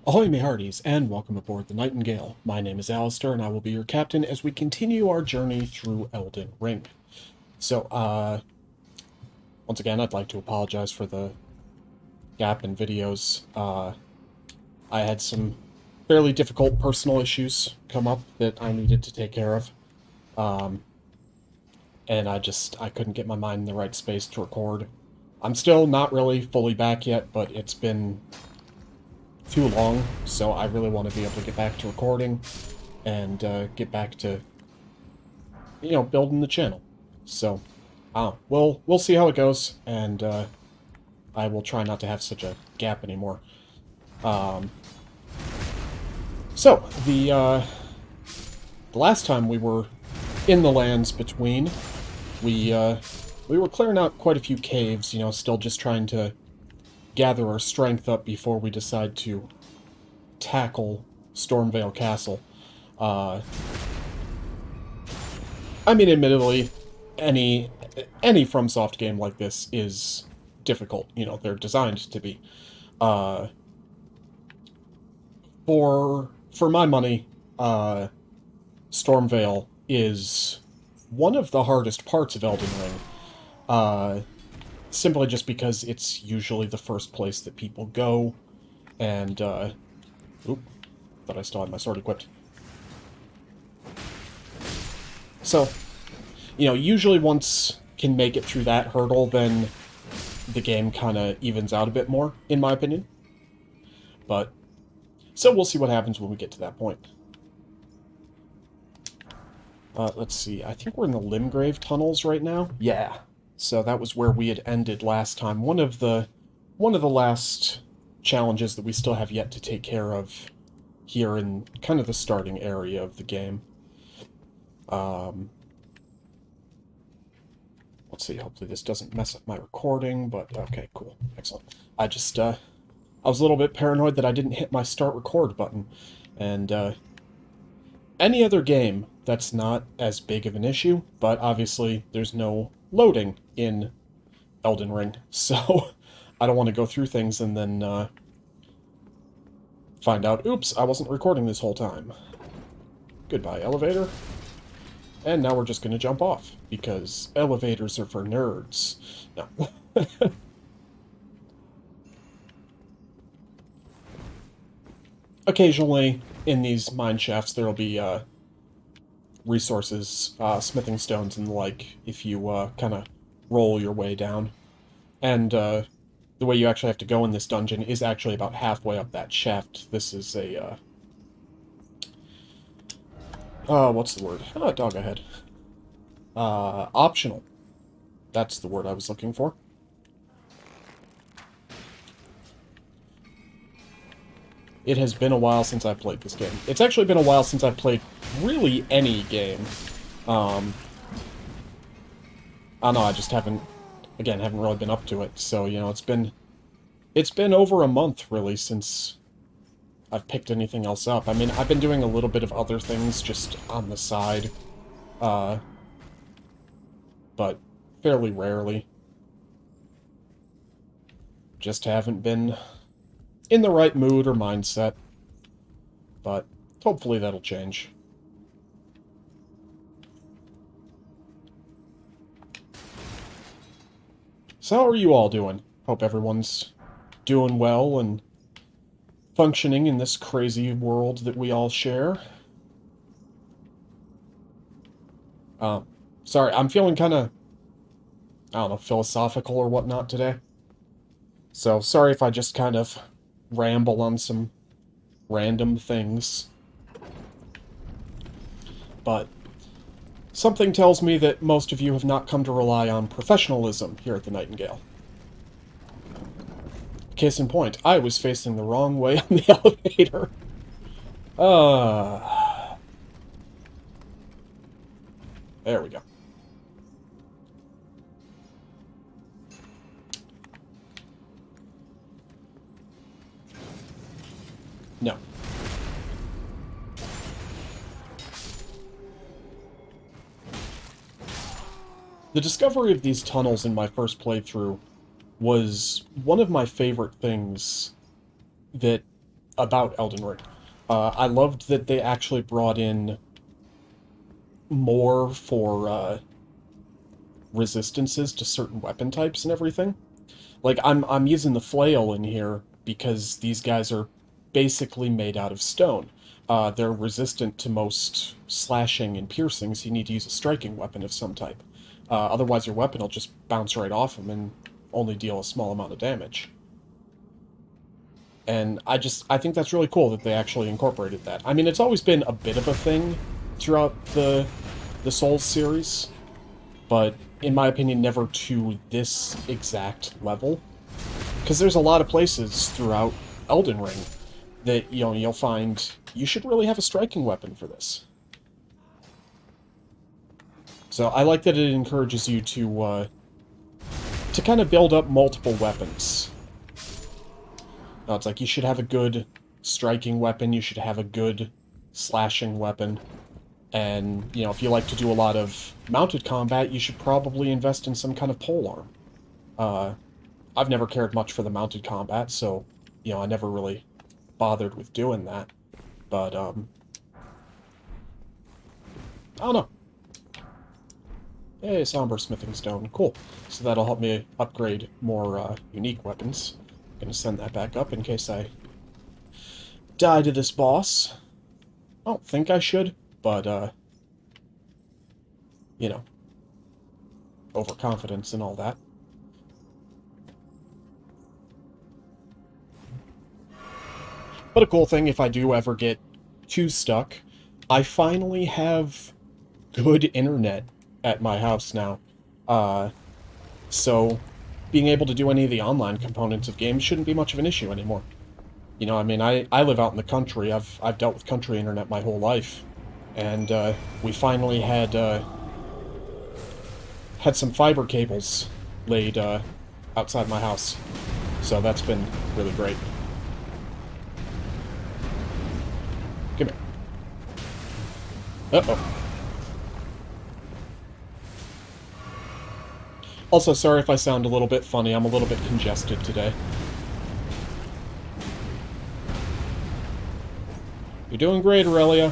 Ahoy, me hearties, and welcome aboard the Nightingale. My name is Alistair, and I will be your captain as we continue our journey through Elden Ring. Once again, I'd like to apologize for the gap in videos. I had some fairly difficult personal issues come up that I needed to take care of. Um, and I couldn't get my mind in the right space to record. I'm still not really fully back yet, but it's been too long, so I really want to be able to get back to recording and get back to, building the channel. So, we'll see how it goes, and I will try not to have such a gap anymore. Um, the last time we were in the lands between, we were clearing out quite a few caves. Still just trying to gather our strength up before we decide to tackle Stormvale Castle. Uh, I mean, admittedly, any FromSoft game like this is difficult. They're designed to be. Uh, for my money, Stormvale is one of the hardest parts of Elden Ring. Uh, Simply just because it's usually the first place that people go, and oop, thought I still had my sword equipped. So, usually once can make it through that hurdle, then the game kind of evens out a bit more, in my opinion. But, so we'll see what happens when we get to that point. Let's see, I think we're in the Limgrave tunnels right now. Yeah. So that was where we had ended last time. One of the last challenges that we still have yet to take care of here in kind of the starting area of the game. Let's see, hopefully this doesn't mess up my recording, but okay, cool. Excellent. I was a little bit paranoid that I didn't hit my start record button, and any other game, that's not as big of an issue, but obviously there's no loading in Elden Ring, so I don't want to go through things and then find out, oops, I wasn't recording this whole time. Goodbye, elevator. And now we're just going to jump off, because elevators are for nerds. No. Occasionally, in these mine shafts, there will be resources, smithing stones and the like, if you kind of roll your way down. And the way you actually have to go in this dungeon is actually about halfway up that shaft. This is a, what's the word? Dog ahead. Optional. That's the word I was looking for. It has been a while since I played this game. It's actually been a while since I've played really any game. I don't know, I just haven't really been up to it. So, it's been over a month, really, since I've picked anything else up. I mean, I've been doing a little bit of other things just on the side, but fairly rarely. Just haven't been in the right mood or mindset, but hopefully that'll change. So how are you all doing? Hope everyone's doing well and functioning in this crazy world that we all share. Sorry, I'm feeling kind of, I don't know, philosophical or whatnot today. So sorry if I just kind of ramble on some random things. But something tells me that most of you have not come to rely on professionalism here at the Nightingale. Case in point, I was facing the wrong way on the elevator. There we go. No. The discovery of these tunnels in my first playthrough was one of my favorite things that about Elden Ring. I loved that they actually brought in more for resistances to certain weapon types and everything. Like I'm using the flail in here because these guys are basically made out of stone. They're resistant to most slashing and piercing, so you need to use a striking weapon of some type. Otherwise, your weapon will just bounce right off them and only deal a small amount of damage. And I think that's really cool that they actually incorporated that. I mean, it's always been a bit of a thing throughout the Souls series, but in my opinion, never to this exact level. Because there's a lot of places throughout Elden Ring that, you'll find you should really have a striking weapon for this. So I like that it encourages you to kind of build up multiple weapons. Now, it's like you should have a good striking weapon, you should have a good slashing weapon, and, if you like to do a lot of mounted combat, you should probably invest in some kind of polearm. I've never cared much for the mounted combat, so, I never really bothered with doing that. But, I don't know. Hey, Somber Smithing Stone. Cool. So that'll help me upgrade more unique weapons. Gonna send that back up in case I die to this boss. I don't think I should, but, overconfidence and all that. But a cool thing, if I do ever get too stuck, I finally have good internet at my house now. So being able to do any of the online components of games shouldn't be much of an issue anymore. I mean, I live out in the country. I've dealt with country internet my whole life. And we finally had some fiber cables laid outside my house. So that's been really great. Come here. Uh-oh. Also, sorry if I sound a little bit funny. I'm a little bit congested today. You're doing great, Aurelia.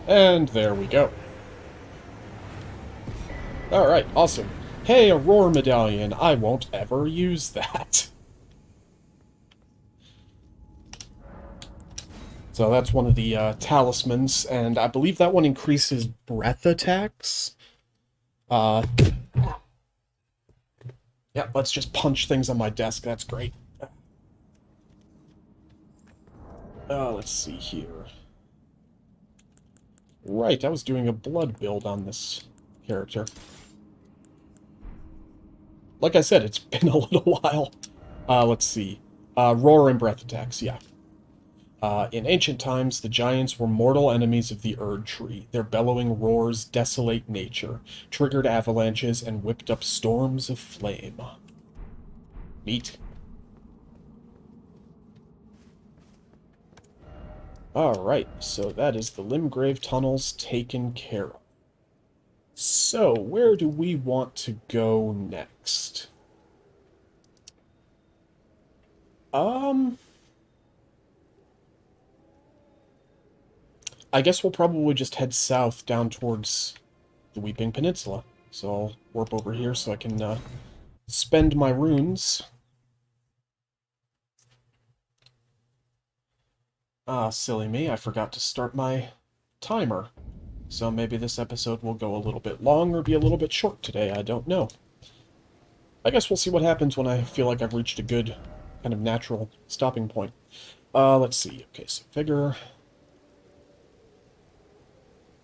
And there we go. Alright, awesome. Hey, a roar medallion. I won't ever use that. So that's one of the talismans, and I believe that one increases breath attacks. Yeah, let's just punch things on my desk. That's great. Let's see here. Right, I was doing a blood build on this character. Like I said, it's been a little while. Let's see. Roar and breath attacks, yeah. In ancient times, the giants were mortal enemies of the Erd Tree. Their bellowing roars desolate nature, triggered avalanches, and whipped up storms of flame. Neat. Alright, so that is the Limgrave tunnels taken care of. So, where do we want to go next? I guess we'll probably just head south down towards the Weeping Peninsula. So I'll warp over here so I can spend my runes. Silly me, I forgot to start my timer. So maybe this episode will go a little bit long or be a little bit short today, I don't know. I guess we'll see what happens when I feel like I've reached a good, kind of natural stopping point. Let's see. Okay, so figure...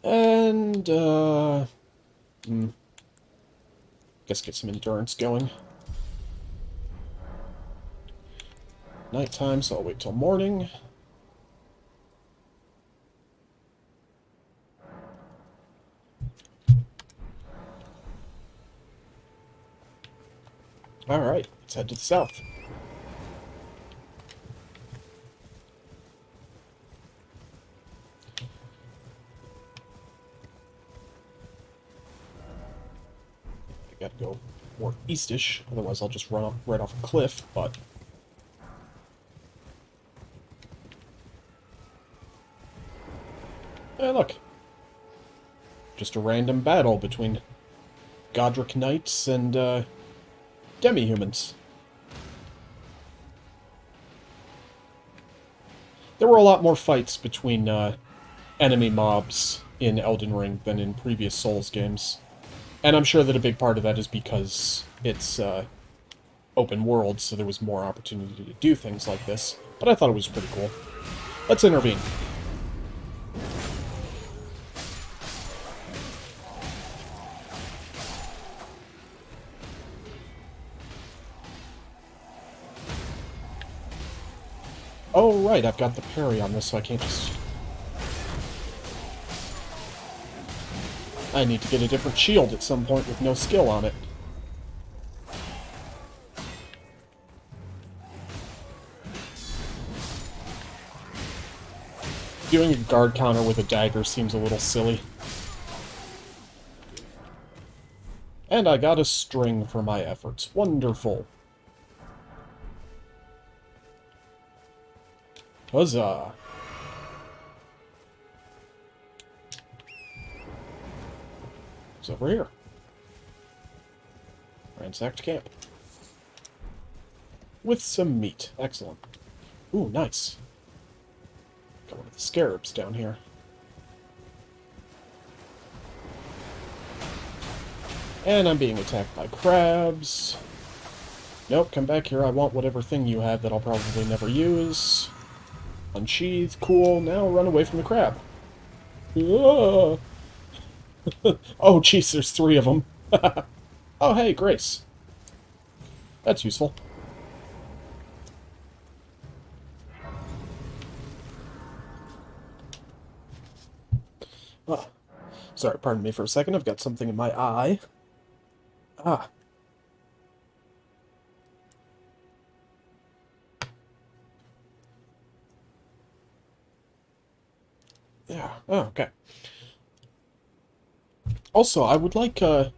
And, guess get some endurance going. Nighttime, so I'll wait till morning. Alright, let's head to the south. I gotta go more eastish. Otherwise, I'll just run up right off a cliff, but... Hey, look. Just a random battle between Godric Knights and, demi-humans. There were a lot more fights between, enemy mobs in Elden Ring than in previous Souls games. And I'm sure that a big part of that is because it's, open world, so there was more opportunity to do things like this. But I thought it was pretty cool. Let's intervene. Oh, right, I've got the parry on this, so I can't just... I need to get a different shield at some point with no skill on it. Doing a guard counter with a dagger seems a little silly. And I got a string for my efforts. Wonderful. Huzzah. It's over here. Ransacked camp. With some meat. Excellent. Ooh, nice. Got one of the scarabs down here. And I'm being attacked by crabs. Nope, come back here. I want whatever thing you have that I'll probably never use. Unsheath, cool. Now run away from the crab. Oh, jeez, there's 3 of them. Oh, hey, Grace. That's useful. Oh, sorry, pardon me for a second. I've got something in my eye. Ah. Yeah. Oh, okay. Also, I'd like your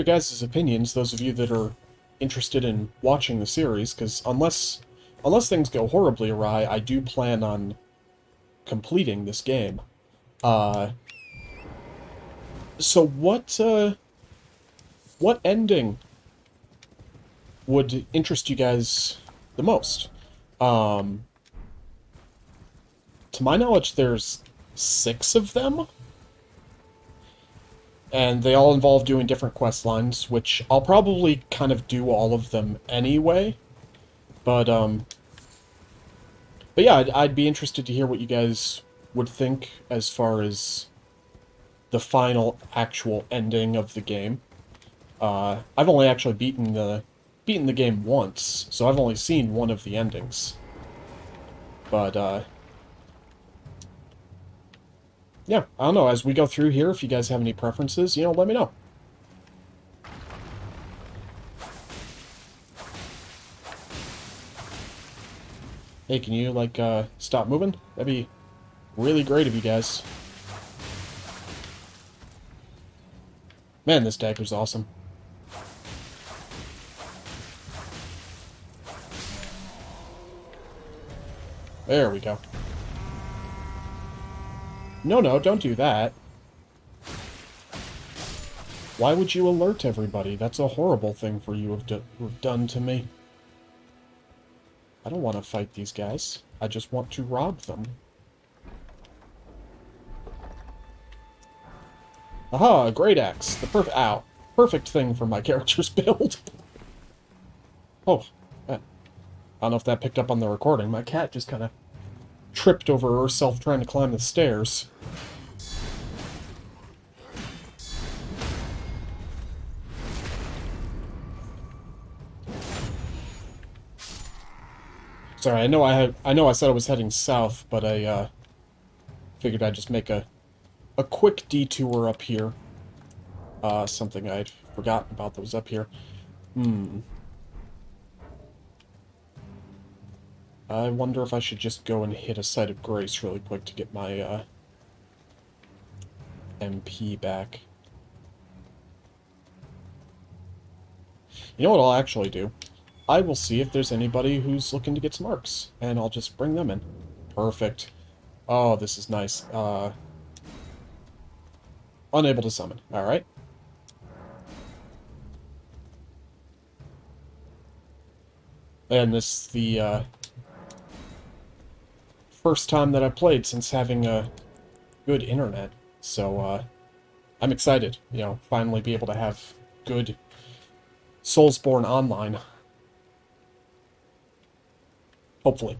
guys' opinions, those of you that are interested in watching the series, because unless things go horribly awry, I do plan on completing this game. So what ending would interest you guys the most? To my knowledge, there's 6 of them. And they all involve doing different quest lines, which I'll probably kind of do all of them anyway. But yeah, I'd be interested to hear what you guys would think as far as the final actual ending of the game. I've only actually beaten the game once, so I've only seen one of the endings. But yeah, I don't know, as we go through here, if you guys have any preferences, let me know. Hey, can you, stop moving? That'd be really great of you guys. Man, this dagger's awesome. There we go. No, don't do that. Why would you alert everybody? That's a horrible thing for you to have done to me. I don't want to fight these guys. I just want to rob them. Aha, a great axe. The perfect thing for my character's build. Oh, I don't know if that picked up on the recording. My cat just kind of tripped over herself trying to climb the stairs. Sorry, I know I said I was heading south, but I figured I'd just make a quick detour up here. Something I'd forgotten about that was up here. I wonder if I should just go and hit a Site of Grace really quick to get my MP back. You know what I'll actually do? I will see if there's anybody who's looking to get some arcs, and I'll just bring them in. Perfect. Oh, this is nice. Unable to summon. Alright. And this is the first time that I've played since having a good internet. So, I'm excited, you know, finally be able to have good Soulsborne online. Hopefully.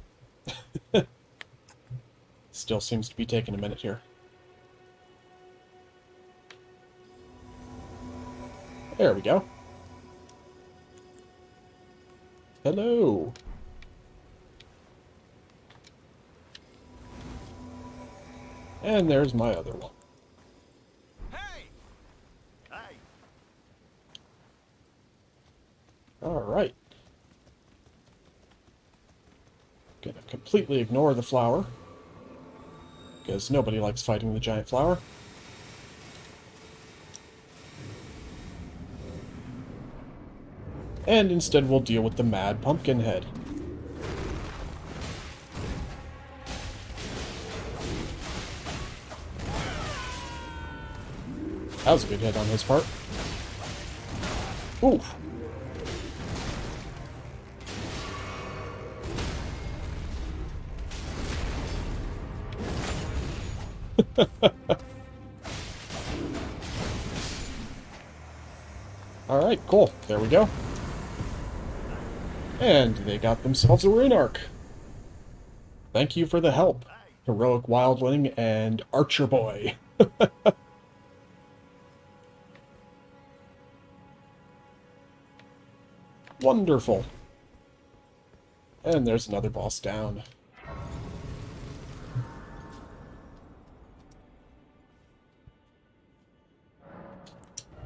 Still seems to be taking a minute here. There we go. Hello. And there's my other one. Hey! Hey! Alright. Gonna completely ignore the flower, because nobody likes fighting the giant flower. And instead we'll deal with the mad pumpkin head. That was a good hit on his part. Oof. Alright, cool. There we go. And they got themselves a rune arc. Thank you for the help, heroic wildling and archer boy. Wonderful. And there's another boss down.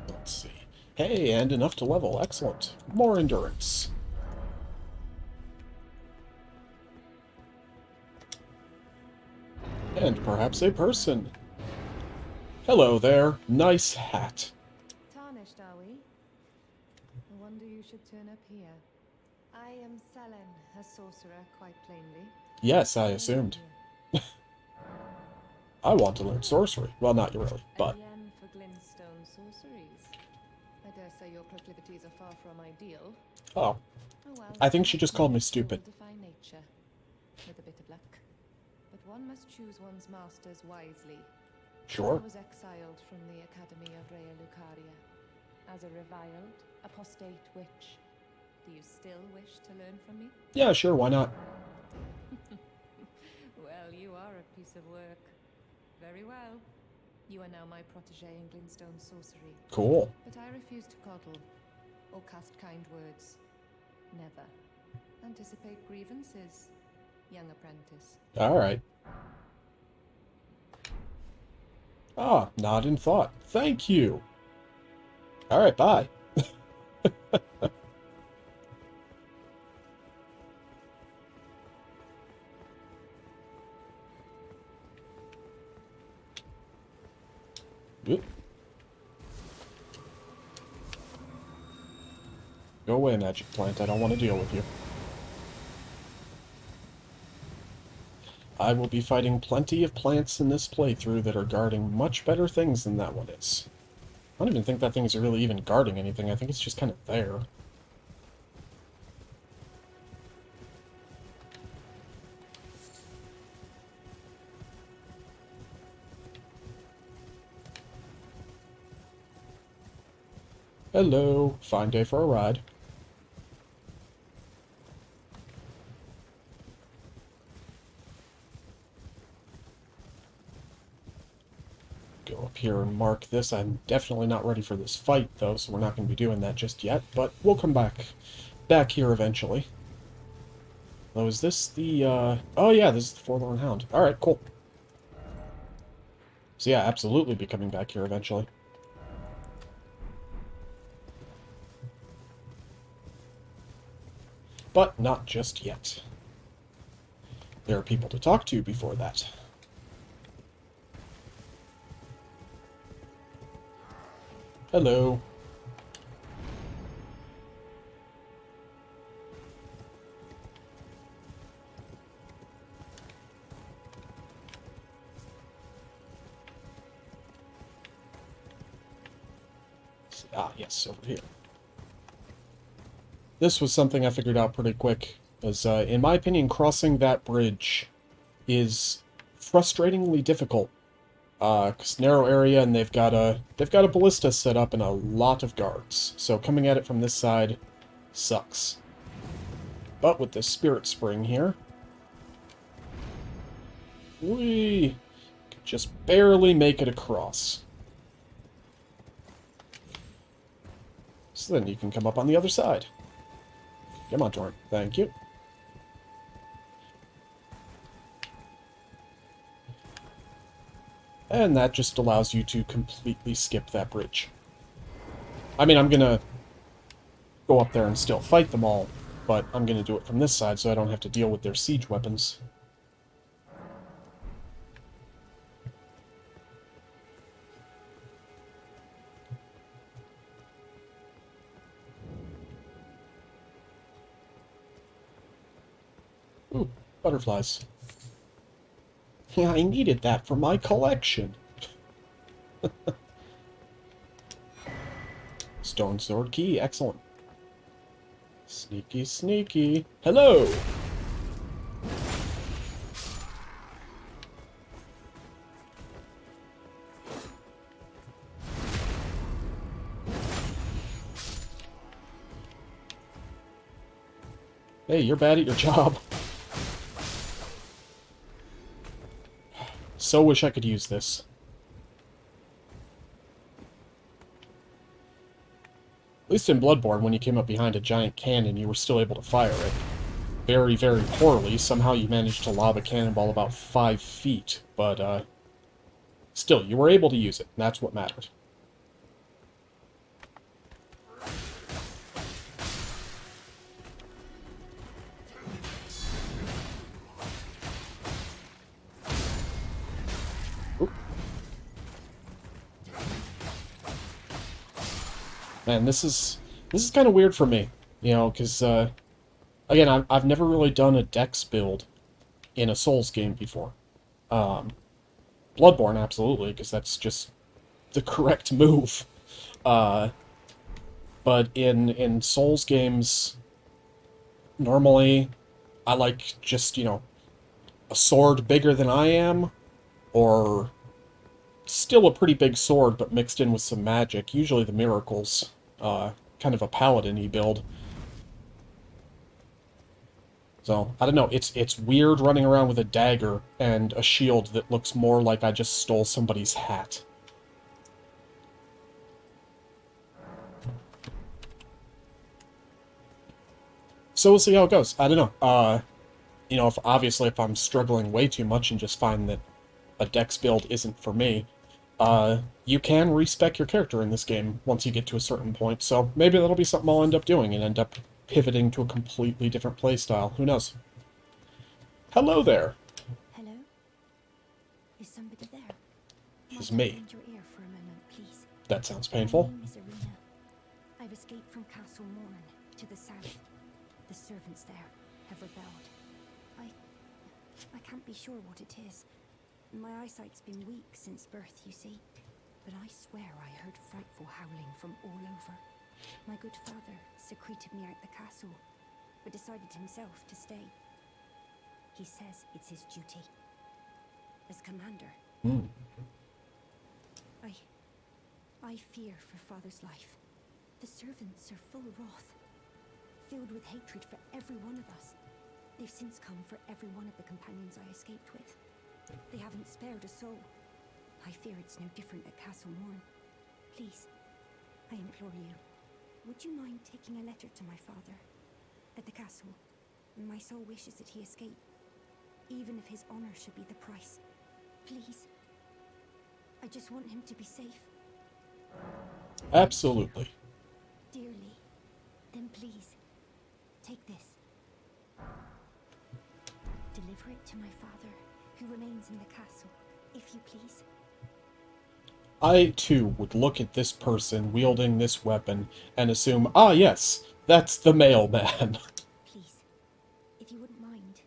Let's see. Hey, and enough to level. Excellent. More endurance. And perhaps a person. Hello there. Nice hat. Tarnished, are we? I wonder you should turn up here. I am Selen, a sorcerer, quite plainly. Yes, I assumed. I want to learn sorcery. Well, not really, but... Again for glintstone sorceries. I dare say your proclivities are far from ideal. Oh. Oh well. I think she just called me stupid. Defy nature, with a bit of luck. But one must choose one's masters wisely. Sure. I was exiled from the Academy of Rea Lucaria. As a reviled, apostate witch. Do you still wish to learn from me? Yeah, sure, why not? Well, you are a piece of work. Very well. You are now my protege in glintstone sorcery. Cool. But I refuse to coddle or cast kind words. Never. Anticipate grievances, young apprentice. Alright. Ah, not in thought. Thank you. Alright, bye. Oop. Go away, magic plant. I don't want to deal with you. I will be fighting plenty of plants in this playthrough that are guarding much better things than that one is. I don't even think that thing is really even guarding anything. I think it's just kind of there. Hello. Fine day for a ride. Go up here and mark this. I'm definitely not ready for this fight, though, so we're not going to be doing that just yet, but we'll come back here eventually. Oh, is this the, oh yeah, this is the Forlorn Hound. Alright, cool. So yeah, absolutely be coming back here eventually. But not just yet. There are people to talk to before that. Hello. Ah, yes, over here. This was something I figured out pretty quick, as in my opinion, crossing that bridge is frustratingly difficult. Cause narrow area, and they've got a ballista set up and a lot of guards. So coming at it from this side sucks. But with the spirit spring here, we could just barely make it across. So then you can come up on the other side. Come on, Torrent. Thank you. And that just allows you to completely skip that bridge. I mean, I'm gonna go up there and still fight them all, but I'm gonna do it from this side so I don't have to deal with their siege weapons. Ooh, butterflies. Yeah, I needed that for my collection. Stone sword key, excellent. Sneaky, sneaky. Hello! Hey, you're bad at your job. So wish I could use this. At least in Bloodborne, when you came up behind a giant cannon, you were still able to fire it. Very, very poorly. Somehow you managed to lob a cannonball about 5 feet, but, still, you were able to use it, and that's what mattered. Oop. Man, this is kind of weird for me, you know, because, again, I've never really done a dex build in a Souls game before. Bloodborne, absolutely, because that's just the correct move. But in Souls games, normally, I like just, you know, a sword bigger than I am, or still a pretty big sword, but mixed in with some magic, usually the miracles, kind of a paladin-y build. So, I don't know, it's weird running around with a dagger and a shield that looks more like I just stole somebody's hat. So we'll see how it goes. I don't know. You know, obviously if I'm struggling way too much and just find that a dex build isn't for me, you can respec your character in this game once you get to a certain point, so maybe that'll be something I'll end up doing and end up pivoting to a completely different playstyle. Who knows? Hello there. Hello? Is somebody there? It's Might I me. lend your ear for a moment, please? That sounds My painful. name is Arena. I've escaped from Castle Morn to the south. The servants there have rebelled. I can't be sure what it is. My eyesight's been weak since birth, you see. But I swear I heard frightful howling from all over. My good father secreted me out the castle, but decided himself to stay. He says it's his duty. As commander, I fear for father's life. The servants are full wrath, filled with hatred for every one of us. They've since come for every one of the companions I escaped with. They haven't spared a soul. I fear it's no different at Castle Morn. Please, I implore you, would you mind taking a letter to my father? At the castle, my sole wish is that he escape, even if his honor should be the price. Please. I just want him to be safe. Absolutely. Dearly. Then please, take this. Deliver it to my father, who remains in the castle, if you please. I, too, would look at this person wielding this weapon and assume, ah, yes, that's the mailman. Please, if you wouldn't mind,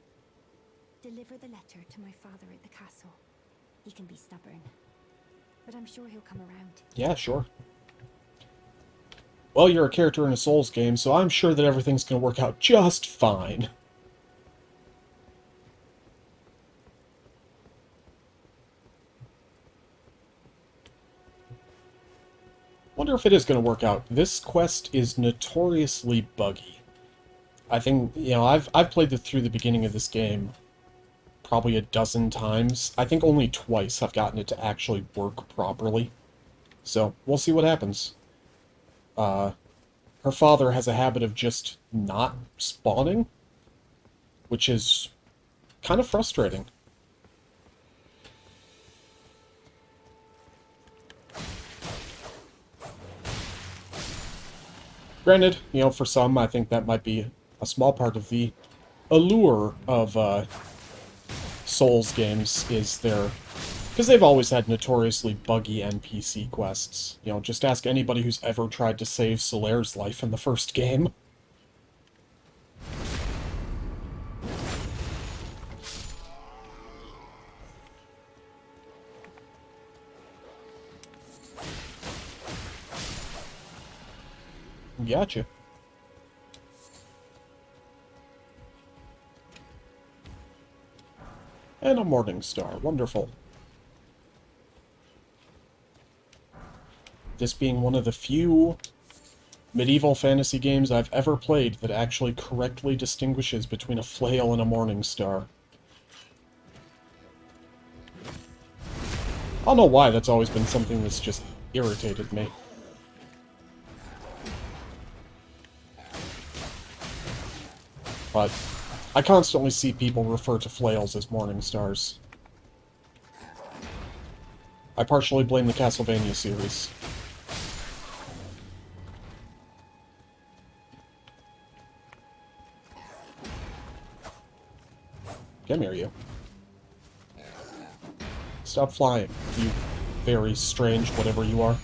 deliver the letter to my father at the castle. He can be stubborn, but I'm sure he'll come around. Yeah, sure. Well, you're a character in a Souls game, so I'm sure that everything's going to work out just fine. Wonder if it is going to work out. This quest is notoriously buggy. I think, you know, I've played through the beginning of this game probably a dozen times. I think only twice I've gotten it to actually work properly. So, we'll see what happens. Her father has a habit of just not spawning, which is kind of frustrating. Granted, you know, for some, I think that might be a small part of the allure of Souls games is their... Because they've always had notoriously buggy NPC quests. You know, just ask anybody who's ever tried to save Solaire's life in the first game. Gotcha. And a Morning Star. Wonderful. This being one of the few medieval fantasy games I've ever played that actually correctly distinguishes between a flail and a Morning Star. I don't know why that's always been something that's just irritated me. But I constantly see people refer to flails as Morning Stars. I partially blame the Castlevania series. Come here, you. Stop flying, you very strange whatever you are.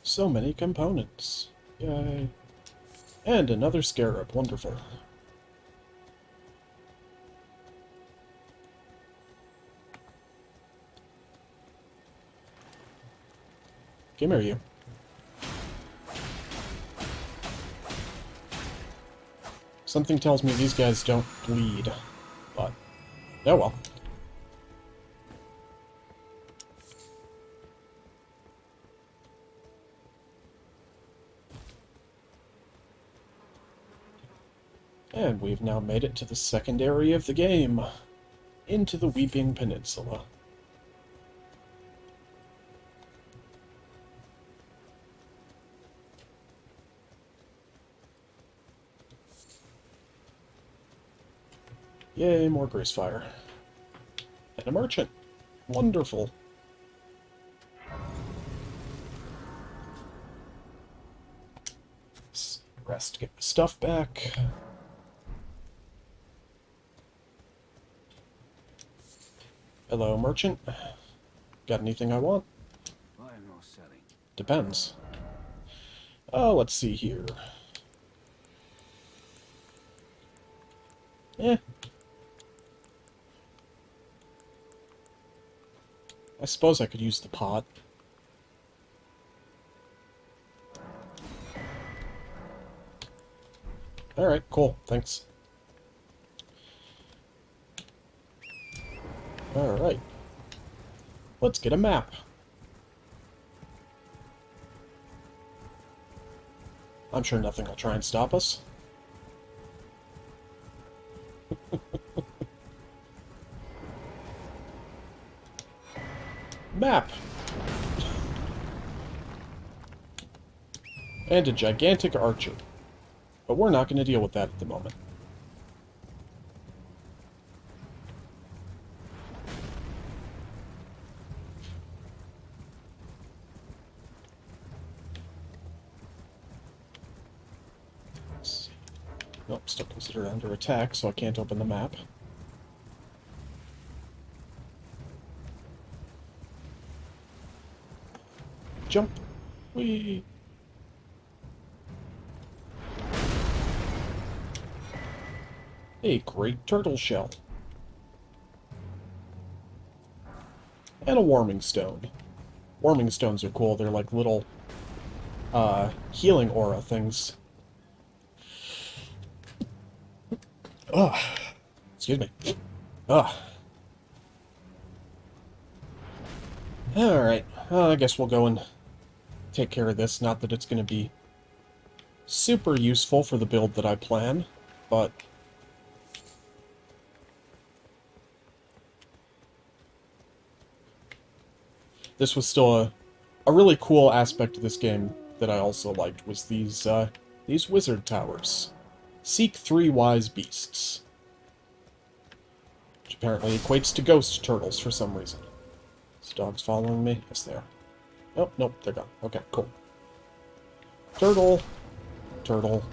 So many components. Yay. And another scarab. Wonderful. Come here, you. Something tells me these guys don't bleed, but oh well. And we've now made it to the second area of the game, into the Weeping Peninsula. Yay, more Gracefire. And a merchant. Wonderful. Rest, get the stuff back. Hello, merchant. Got anything I want? Buying or selling? Depends. Oh, let's see here. I suppose I could use the pot. Alright, cool. Thanks. Alright. Let's get a map. I'm sure nothing will try and stop us. Map! And a gigantic archer. But we're not going to deal with that at the moment. Nope, still considered under attack, so I can't open the map. Jump. Whee! A great turtle shell. And a warming stone. Warming stones are cool. They're like little healing aura things. Ugh. Excuse me. Ugh. Alright. I guess we'll go and take care of this. Not that it's going to be super useful for the build that I plan, but... this was still a really cool aspect of this game that I also liked, was these wizard towers. Seek 3 wise beasts. Which apparently equates to ghost turtles for some reason. Is the dogs following me? Yes, they are. Oh, nope, they're gone. Okay, cool. Turtle. Turtle.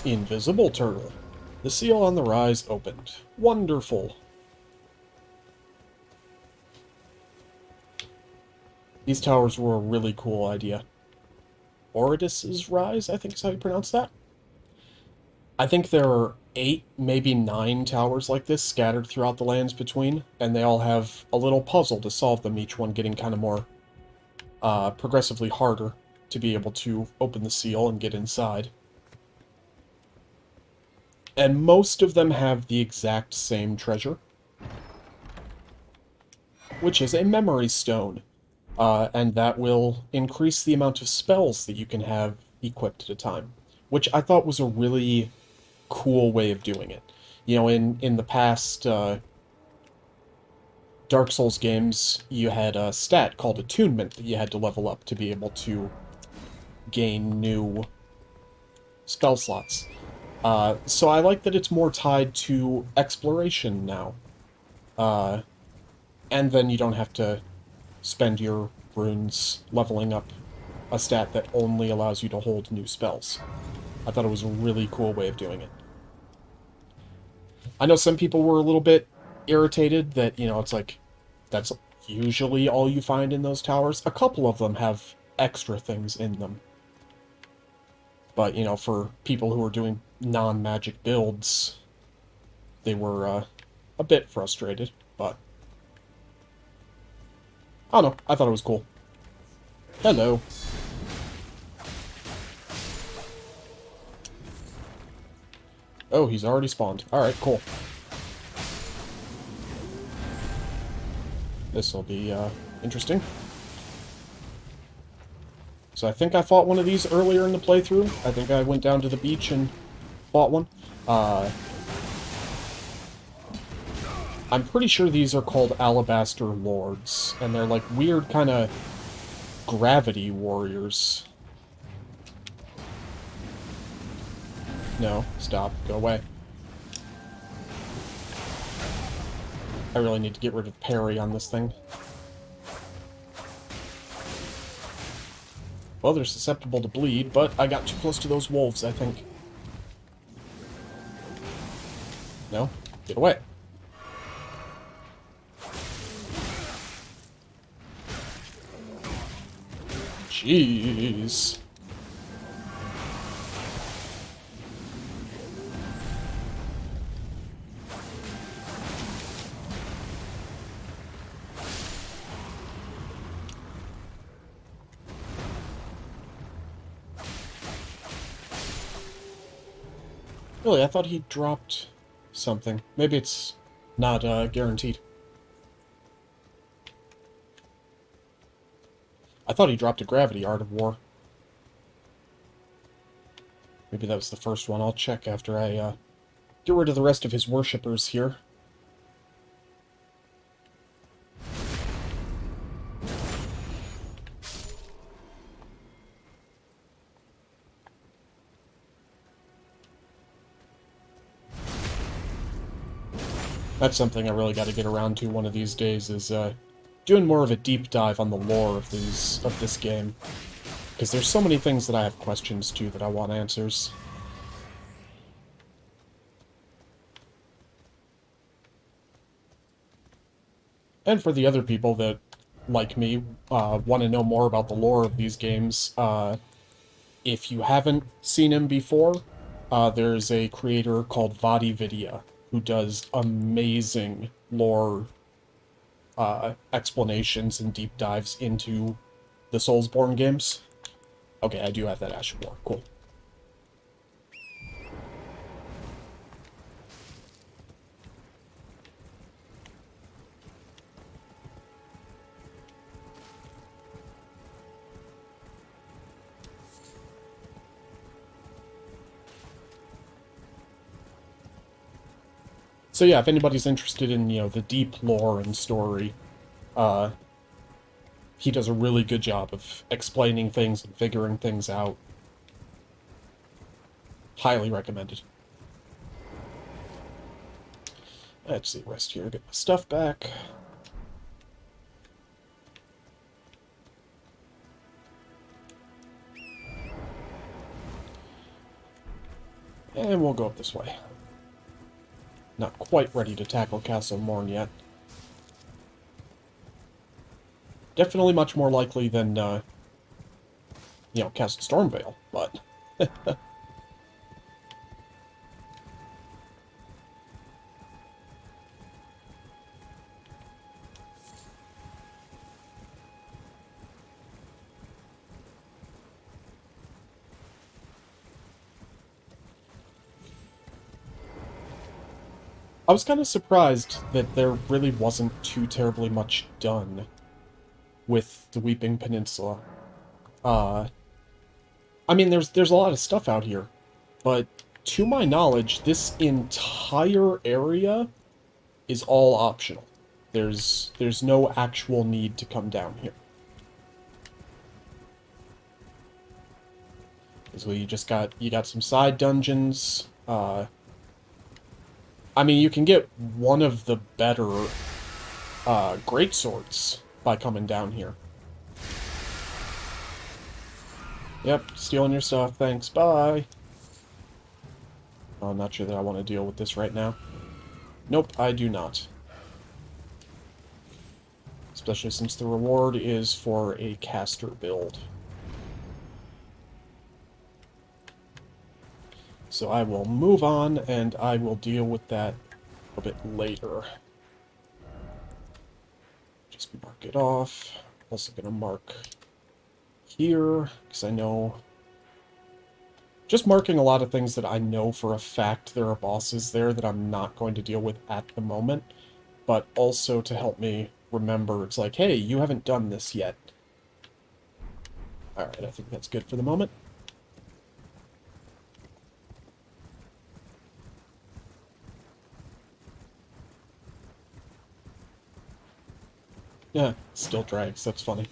Invisible turtle. The seal on the rise opened. Wonderful. These towers were a really cool idea. Oridus's rise, I think is how you pronounce that. I think there are 8, maybe 9 towers like this scattered throughout the lands between, and they all have a little puzzle to solve them, each one getting kind of more progressively harder to be able to open the seal and get inside. And most of them have the exact same treasure, which is a memory stone. And that will increase the amount of spells that you can have equipped at a time, which I thought was a really cool way of doing it. You know, in the past Dark Souls games, you had a stat called Attunement that you had to level up to be able to gain new spell slots. So I like that it's more tied to exploration now. And then you don't have to spend your runes leveling up a stat that only allows you to hold new spells. I thought it was a really cool way of doing it. I know some people were a little bit irritated that, you know, it's like, that's usually all you find in those towers. A couple of them have extra things in them. But, you know, for people who are doing non-magic builds, they were a bit frustrated, but... I don't know, I thought it was cool. Hello. Oh, he's already spawned. Alright, cool. This'll be, interesting. So I think I fought one of these earlier in the playthrough. I think I went down to the beach and fought one. I'm pretty sure these are called Alabaster Lords, and they're like weird kind of gravity warriors. No, stop, go away. I really need to get rid of parry on this thing. Well, they're susceptible to bleed, but I got too close to those wolves, I think. No? Get away. Jeez. Really, I thought he dropped something. Maybe it's not guaranteed. I thought he dropped a gravity Art of War. Maybe that was the first one. I'll check after I get rid of the rest of his worshippers here. That's something I really got to get around to one of these days, is doing more of a deep dive on the lore of this game. Because there's so many things that I have questions to that I want answers. And for the other people that, like me, want to know more about the lore of these games, if you haven't seen him before, there's a creator called VadiVidia who does amazing lore explanations and deep dives into the Soulsborne games. Okay, I do have that Ashen War. Cool. So yeah, if anybody's interested in, the deep lore and story, he does a really good job of explaining things and figuring things out. Highly recommended. Let's see, rest here, get my stuff back. And we'll go up this way. Not quite ready to tackle Castle Morn yet. Definitely much more likely than, Castle Stormvale, but... I was kind of surprised that there really wasn't too terribly much done with the Weeping Peninsula. I mean, there's a lot of stuff out here, but to my knowledge, this entire area is all optional. There's no actual need to come down here. So you got some side dungeons. I mean, you can get one of the better greatswords by coming down here. Yep, stealing your stuff, thanks, bye. Oh, I'm not sure that I want to deal with this right now. Nope, I do not. Especially since the reward is for a caster build. So I will move on, and I will deal with that a bit later. Just mark it off. Also gonna mark here, because I know... Just marking a lot of things that I know for a fact there are bosses there that I'm not going to deal with at the moment, but also to help me remember, it's like, hey, you haven't done this yet. Alright, I think that's good for the moment. Yeah, still drags, that's funny.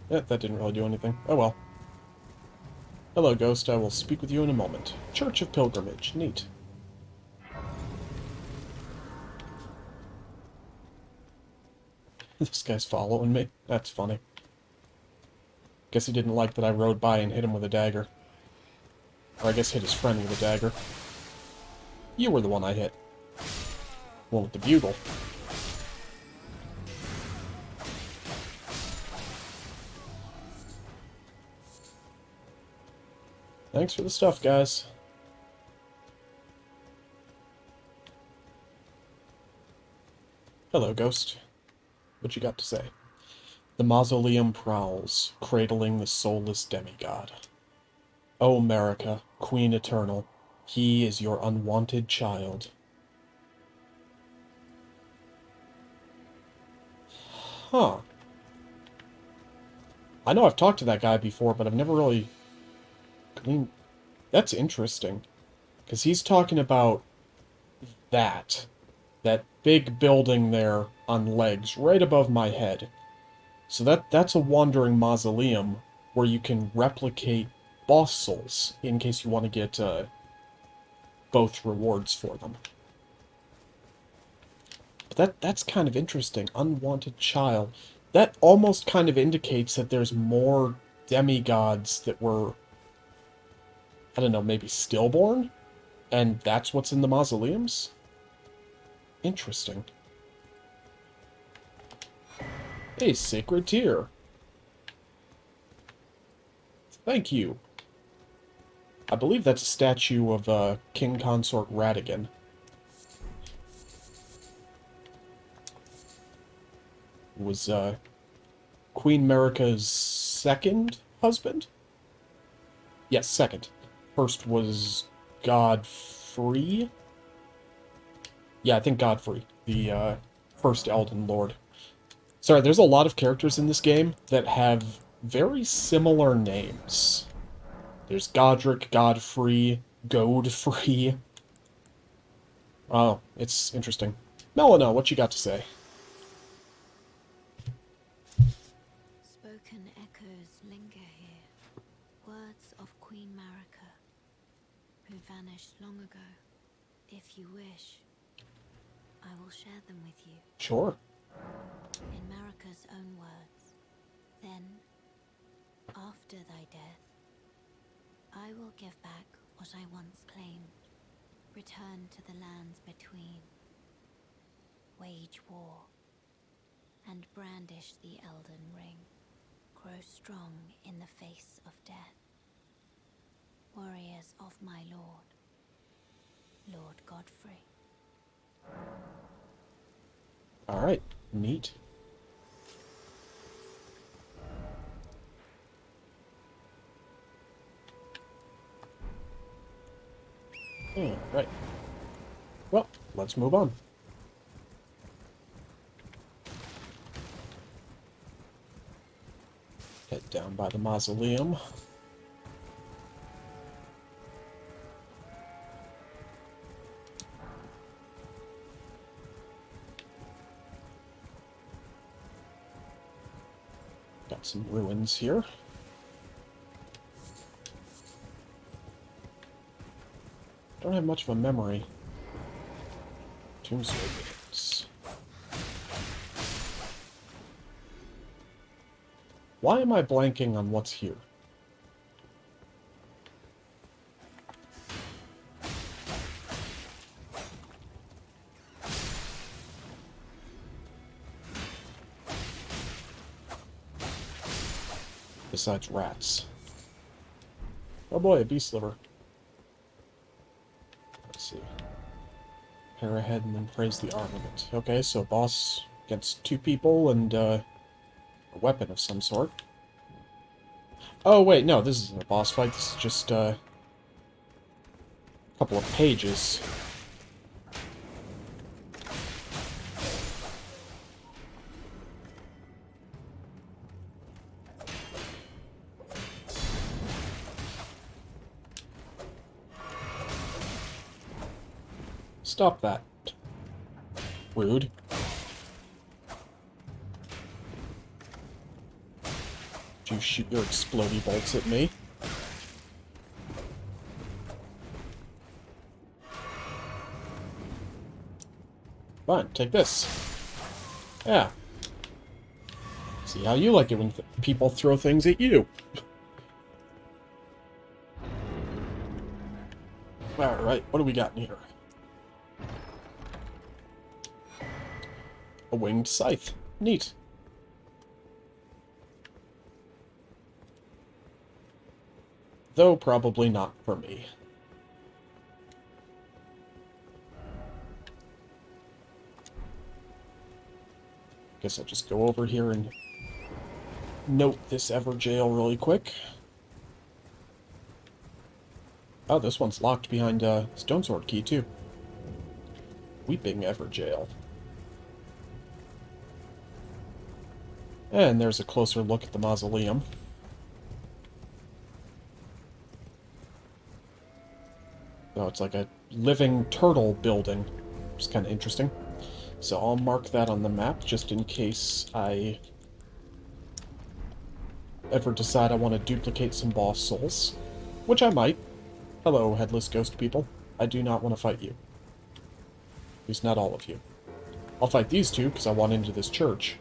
Yeah, that didn't really do anything. Oh well. Hello, Ghost, I will speak with you in a moment. Church of Pilgrimage, neat. This guy's following me. That's funny. Guess he didn't like that I rode by and hit him with a dagger. Or I guess hit his friend with a dagger. You were the one I hit. One with the bugle. Thanks for the stuff, guys. Hello, Ghost. What you got to say? The mausoleum prowls, cradling the soulless demigod. O America, Queen Eternal, he is your unwanted child. Huh. I know I've talked to that guy before, but I've never really... I mean, that's interesting. Because he's talking about that big building there on legs right above my head. So that's a wandering mausoleum where you can replicate boss souls in case you want to get both rewards for them. But that's kind of interesting. Unwanted child. That almost kind of indicates that there's more demigods that were, I don't know, maybe stillborn? And that's what's in the mausoleums? Interesting. A sacred tear. Thank you. I believe that's a statue of King Consort Radigan. It was Queen Marika's second husband? Yes, second. First was Godfrey? Yeah, I think Godfrey, the first Elden Lord. Sorry, there's a lot of characters in this game that have very similar names. There's Godric, Godfrey, Godfrey. Oh, it's interesting. Melina, what you got to say? Spoken echoes linger here. Words of Queen Marika, who vanished long ago. If you wish, I will share them with you. Sure. In Marika's own words, then, after thy death, I will give back what I once claimed, return to the lands between, wage war, and brandish the Elden Ring, grow strong in the face of death. Warriors of my lord, Lord Godfrey. Alright, neat. Right. Well, let's move on. Head down by the mausoleum. Got some ruins here. Don't have much of a memory. Tombstone games. Why am I blanking on what's here? Besides rats. Oh boy, a beast liver. Let's see. Pair ahead and then praise the armament. Okay, so boss against two people and a weapon of some sort. Oh wait, no, this isn't a boss fight. This is just a couple of pages. Stop that. Rude. Did you shoot your explodey bolts at me? Fine, take this. Yeah. See how you like it when people throw things at you. Alright, what do we got in here? A winged scythe. Neat. Though probably not for me. Guess I'll just go over here and note this Everjail really quick. Oh, this one's locked behind a stone sword key, too. Weeping Everjail. And there's a closer look at the mausoleum. Oh, it's like a living turtle building. Which is kind of interesting. So I'll mark that on the map just in case I ever decide I want to duplicate some boss souls. Which I might. Hello, headless ghost people. I do not want to fight you. At least not all of you. I'll fight these two, because I want into this church.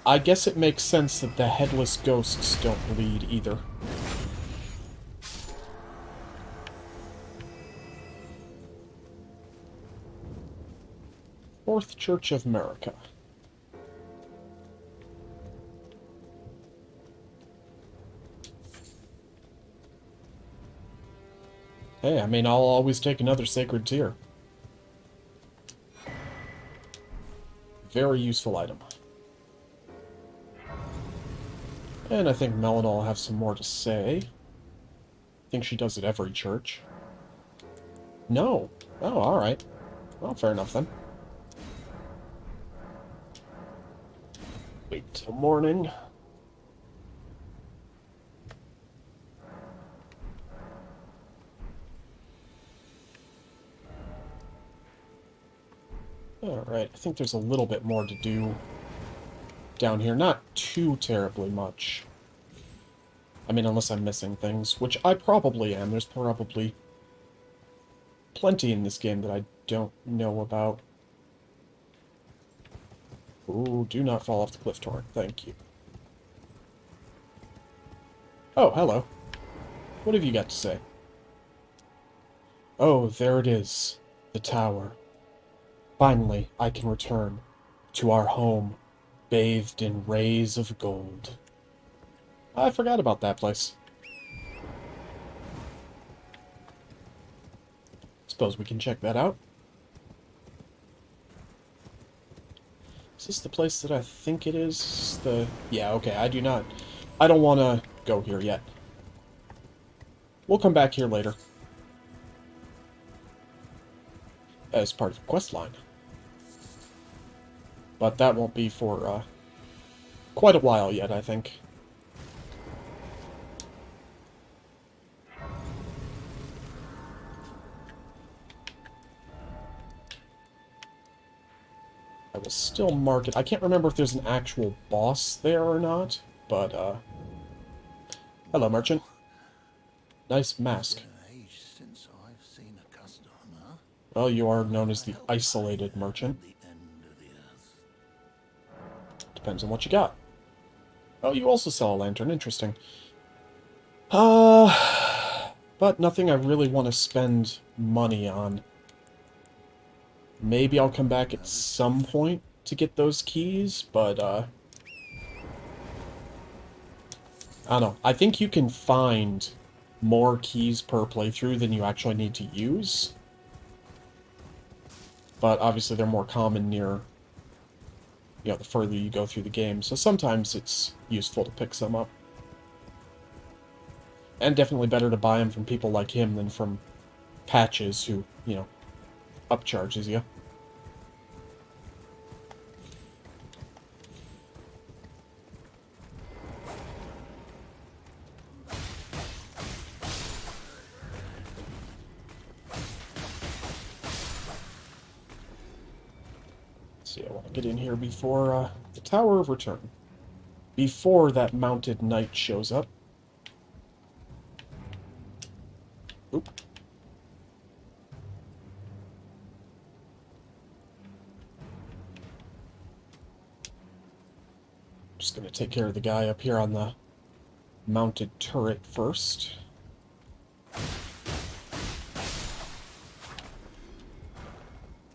I guess it makes sense that the headless ghosts don't bleed either. Fourth Church of America. Hey, I mean, I'll always take another sacred tear. Very useful item. And I think Melina will have some more to say. I think she does at every church. No. Oh, alright. Well, fair enough then. Wait till morning. Alright, I think there's a little bit more to do down here. Not too terribly much. I mean, unless I'm missing things, which I probably am. There's probably plenty in this game that I don't know about. Ooh, do not fall off the cliff torrent. Thank you. Oh, hello. What have you got to say? Oh, there it is. The tower. Finally, I can return to our home, bathed in rays of gold. I forgot about that place. Suppose we can check that out. Is this the place that I think it is? Yeah, okay, I don't want to go here yet. We'll come back here later. As part of the quest line. But that won't be for, quite a while yet, I think. I will still mark it. I can't remember if there's an actual boss there or not, but, hello, merchant. Nice mask. Since I've seen a customer. Well, you are known as the isolated merchant. Depends on what you got. Oh, you also sell a lantern. Interesting. But nothing I really want to spend money on. Maybe I'll come back at some point to get those keys, but, I don't know. I think you can find more keys per playthrough than you actually need to use. But obviously they're more common near, you know, the further you go through the game. So sometimes it's useful to pick some up. And definitely better to buy them from people like him than from Patches who, you know, upcharges you. See, I want to get in here before the Tower of Return. Before that mounted knight shows up. Oop. Just gonna take care of the guy up here on the mounted turret first.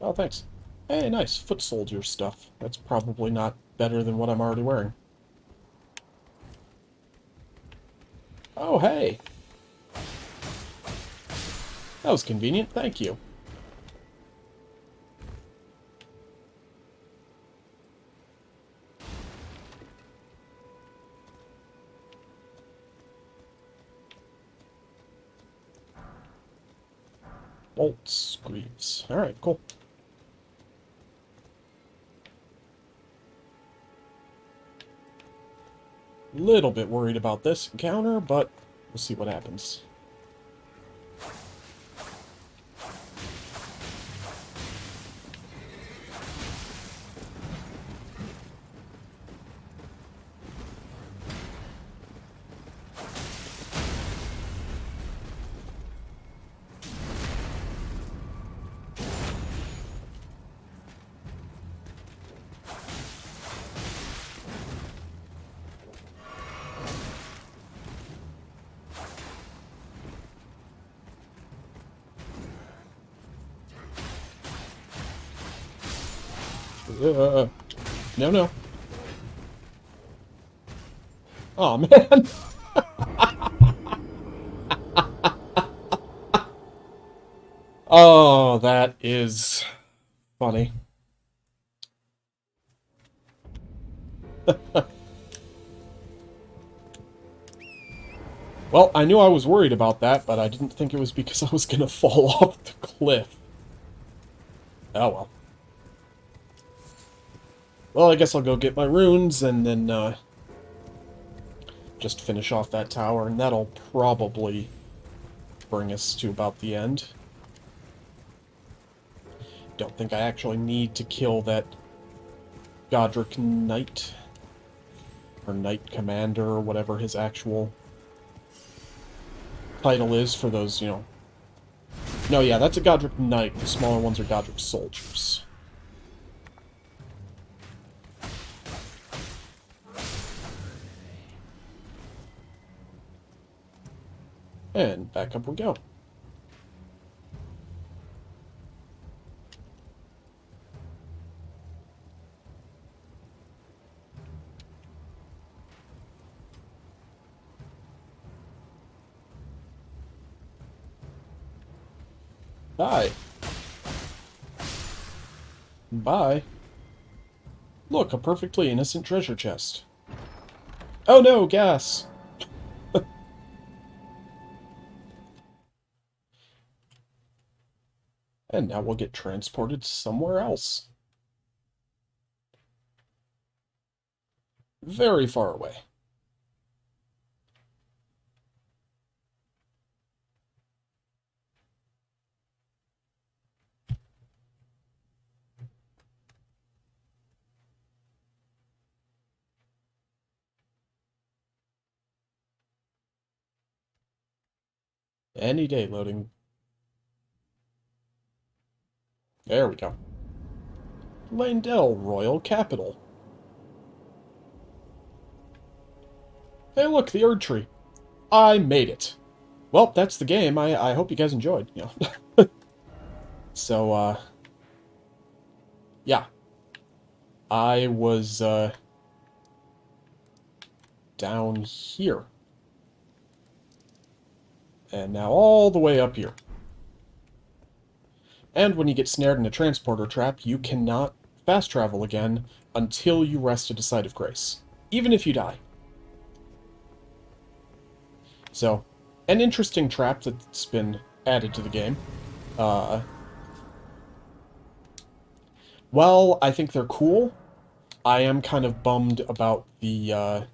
Oh, thanks. Hey, nice. Foot soldier stuff. That's probably not better than what I'm already wearing. Oh, hey! That was convenient, thank you. Bolts, greaves. Alright, cool. Little bit worried about this encounter, but we'll see what happens. No, no. Oh, man. Oh, that is funny. Well, I knew I was worried about that, but I didn't think it was because I was going to fall off the cliff. Oh, well. Well, I guess I'll go get my runes and then just finish off that tower, and that'll probably bring us to about the end. Don't think I actually need to kill that Godric Knight, or Knight Commander, or whatever his actual title is for those, you know. No, yeah, that's a Godric Knight. The smaller ones are Godric Soldiers. And back up we go. Bye. Bye. Look, a perfectly innocent treasure chest. Oh no, gas! And now we'll get transported somewhere else. Very far away. Any day loading. There we go. Landell Royal Capital. Hey look, the Erd Tree. I made it. Well, that's the game. I hope you guys enjoyed, you know. So, yeah. I was, down here. And now all the way up here. And when you get snared in a transporter trap, you cannot fast travel again until you rest at a site of grace. Even if you die. So, an interesting trap that's been added to the game. Well, I think they're cool. I am kind of bummed about the,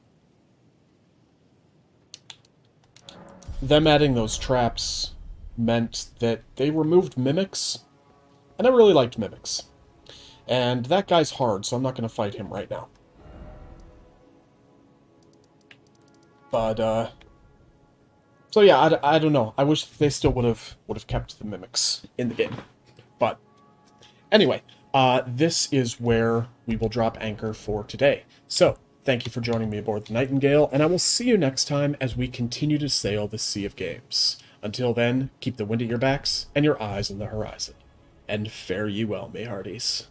them adding those traps meant that they removed mimics. And I really liked mimics. And that guy's hard, so I'm not going to fight him right now. But, so yeah, I don't know. I wish they still would have kept the mimics in the game. But, anyway, this is where we will drop anchor for today. So, thank you for joining me aboard the Nightingale, and I will see you next time as we continue to sail the Sea of Games. Until then, keep the wind at your backs and your eyes on the horizon. And fare ye well, me hearties.